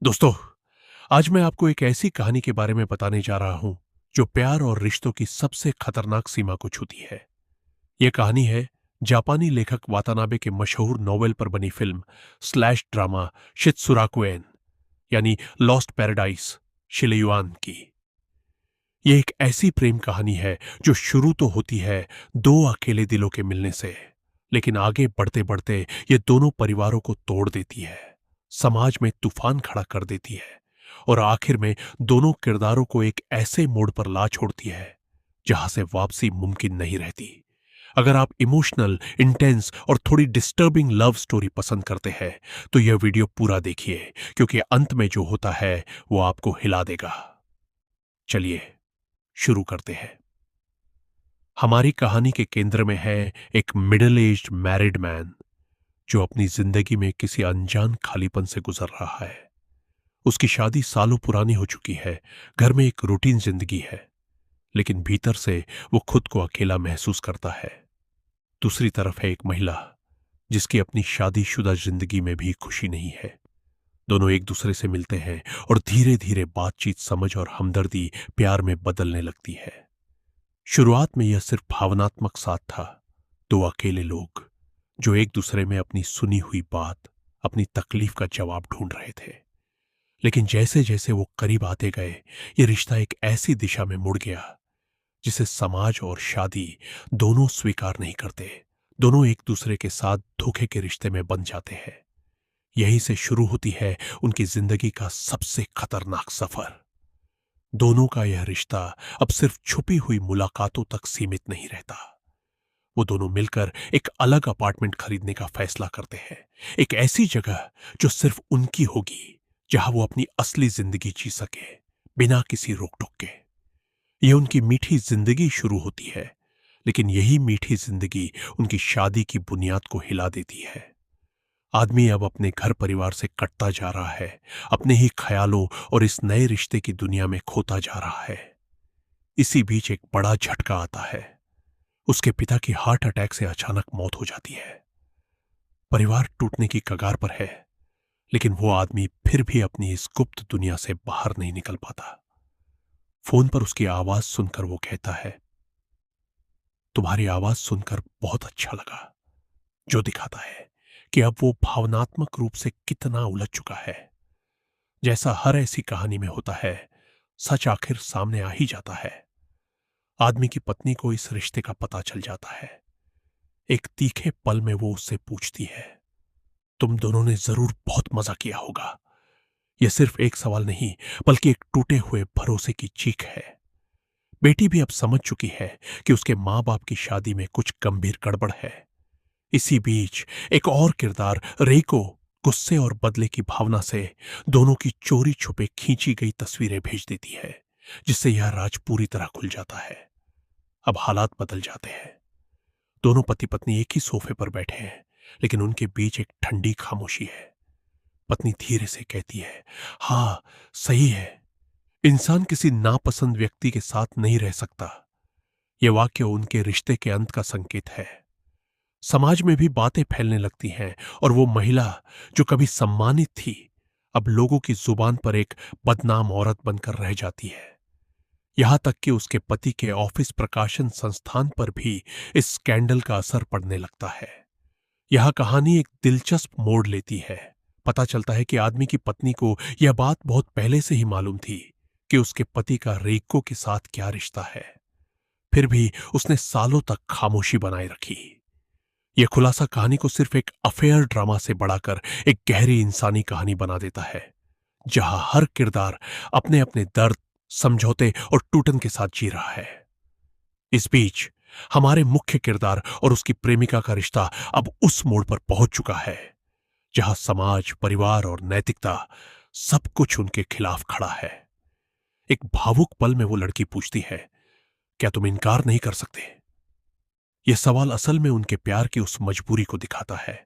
दोस्तों, आज मैं आपको एक ऐसी कहानी के बारे में बताने जा रहा हूं जो प्यार और रिश्तों की सबसे खतरनाक सीमा को छूती है। यह कहानी है जापानी लेखक वातानाबे के मशहूर नॉवेल पर बनी फिल्म स्लैश ड्रामा शित्सुराकुएन यानी लॉस्ट पैराडाइस शिलेयुआन की। यह एक ऐसी प्रेम कहानी है जो शुरू तो होती है दो अकेले दिलों के मिलने से, लेकिन आगे बढ़ते बढ़ते ये दोनों परिवारों को तोड़ देती है, समाज में तूफान खड़ा कर देती है और आखिर में दोनों किरदारों को एक ऐसे मोड़ पर ला छोड़ती है जहां से वापसी मुमकिन नहीं रहती। अगर आप इमोशनल, इंटेंस और थोड़ी डिस्टर्बिंग लव स्टोरी पसंद करते हैं तो यह वीडियो पूरा देखिए, क्योंकि अंत में जो होता है वो आपको हिला देगा। चलिए शुरू करते हैं। हमारी कहानी के केंद्र में है एक मिडिल एज्ड मैरिड मैन जो अपनी जिंदगी में किसी अनजान खालीपन से गुजर रहा है। उसकी शादी सालों पुरानी हो चुकी है, घर में एक रूटीन जिंदगी है, लेकिन भीतर से वो खुद को अकेला महसूस करता है। दूसरी तरफ है एक महिला जिसकी अपनी शादीशुदा जिंदगी में भी खुशी नहीं है। दोनों एक दूसरे से मिलते हैं और धीरे धीरे बातचीत, समझ और हमदर्दी प्यार में बदलने लगती है। शुरुआत में यह सिर्फ भावनात्मक साथ था, दो अकेले लोग जो एक दूसरे में अपनी सुनी हुई बात, अपनी तकलीफ का जवाब ढूंढ रहे थे। लेकिन जैसे जैसे वो करीब आते गए, ये रिश्ता एक ऐसी दिशा में मुड़ गया जिसे समाज और शादी दोनों स्वीकार नहीं करते। दोनों एक दूसरे के साथ धोखे के रिश्ते में बंध जाते हैं। यहीं से शुरू होती है उनकी जिंदगी का सबसे खतरनाक सफर। दोनों का यह रिश्ता अब सिर्फ छुपी हुई मुलाकातों तक सीमित नहीं रहता। वो दोनों मिलकर एक अलग अपार्टमेंट खरीदने का फैसला करते हैं, एक ऐसी जगह जो सिर्फ उनकी होगी, जहां वो अपनी असली जिंदगी जी सके, बिना किसी रोक टोक के। यह उनकी मीठी जिंदगी शुरू होती है, लेकिन यही मीठी जिंदगी उनकी शादी की बुनियाद को हिला देती है। आदमी अब अपने घर परिवार से कटता जा रहा है, अपने ही ख्यालों और इस नए रिश्ते की दुनिया में खोता जा रहा है। इसी बीच एक बड़ा झटका आता है। उसके पिता की हार्ट अटैक से अचानक मौत हो जाती है। परिवार टूटने की कगार पर है, लेकिन वो आदमी फिर भी अपनी इस गुप्त दुनिया से बाहर नहीं निकल पाता। फोन पर उसकी आवाज सुनकर वो कहता है, तुम्हारी आवाज सुनकर बहुत अच्छा लगा, जो दिखाता है कि अब वो भावनात्मक रूप से कितना उलझ चुका है। जैसा हर ऐसी कहानी में होता है, सच आखिर सामने आ ही जाता है। आदमी की पत्नी को इस रिश्ते का पता चल जाता है। एक तीखे पल में वो उससे पूछती है, तुम दोनों ने जरूर बहुत मजा किया होगा। यह सिर्फ एक सवाल नहीं, बल्कि एक टूटे हुए भरोसे की चीख है। बेटी भी अब समझ चुकी है कि उसके मां बाप की शादी में कुछ गंभीर गड़बड़ है। इसी बीच एक और किरदार, रेको, गुस्से और बदले की भावना से दोनों की चोरी छुपे खींची गई तस्वीरें भेज देती है, जिससे यह राज पूरी तरह खुल जाता है। अब हालात बदल जाते हैं। दोनों पति पत्नी एक ही सोफे पर बैठे हैं, लेकिन उनके बीच एक ठंडी खामोशी है। पत्नी धीरे से कहती है, हां, सही है, इंसान किसी नापसंद व्यक्ति के साथ नहीं रह सकता। यह वाक्य उनके रिश्ते के अंत का संकेत है। समाज में भी बातें फैलने लगती हैं और वो महिला जो कभी सम्मानित थी, अब लोगों की जुबान पर एक बदनाम औरत बनकर रह जाती है। यहां तक कि उसके पति के ऑफिस प्रकाशन संस्थान पर भी इस स्कैंडल का असर पड़ने लगता है। यह कहानी एक दिलचस्प मोड़ लेती है। पता चलता है कि आदमी की पत्नी को यह बात बहुत पहले से ही मालूम थी कि उसके पति का रेको के साथ क्या रिश्ता है। फिर भी उसने सालों तक खामोशी बनाए रखी। यह खुलासा कहानी को सिर्फ एक अफेयर ड्रामा से बढ़ाकर एक गहरी इंसानी कहानी बना देता है, जहां हर किरदार अपने अपने दर्द, समझौते और टूटन के साथ जी रहा है। इस बीच हमारे मुख्य किरदार और उसकी प्रेमिका का रिश्ता अब उस मोड़ पर पहुंच चुका है जहां समाज, परिवार और नैतिकता सब कुछ उनके खिलाफ खड़ा है। एक भावुक पल में वो लड़की पूछती है, क्या तुम इनकार नहीं कर सकते? यह सवाल असल में उनके प्यार की उस मजबूरी को दिखाता है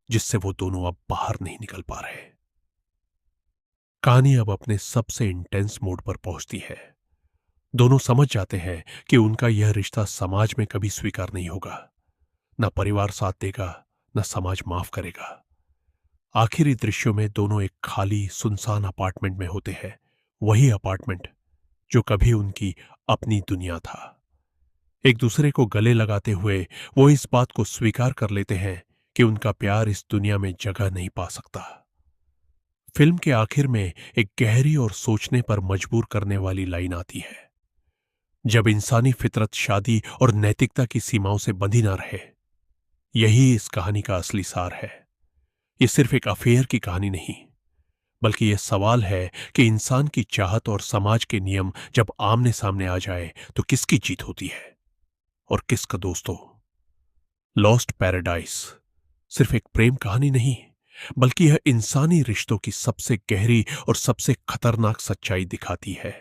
जिससे वो दोनों अब बाहर नहीं निकल पा रहे। कहानी अब अपने सबसे इंटेंस मोड पर पहुंचती है। दोनों समझ जाते हैं कि उनका यह रिश्ता समाज में कभी स्वीकार नहीं होगा। न परिवार साथ देगा, न समाज माफ करेगा। आखिरी दृश्यों में दोनों एक खाली सुनसान अपार्टमेंट में होते हैं, वही अपार्टमेंट जो कभी उनकी अपनी दुनिया था। एक दूसरे को गले लगाते हुए वो इस बात को स्वीकार कर लेते हैं कि उनका प्यार इस दुनिया में जगह नहीं पा सकता। फिल्म के आखिर में एक गहरी और सोचने पर मजबूर करने वाली लाइन आती है, जब इंसानी फितरत शादी और नैतिकता की सीमाओं से बंधी ना रहे। यही इस कहानी का असली सार है। यह सिर्फ एक अफेयर की कहानी नहीं, बल्कि यह सवाल है कि इंसान की चाहत और समाज के नियम जब आमने सामने आ जाए तो किसकी जीत होती है और किसका। दोस्तों, लॉस्ट पैराडाइस सिर्फ एक प्रेम कहानी नहीं, बल्कि यह इंसानी रिश्तों की सबसे गहरी और सबसे खतरनाक सच्चाई दिखाती है।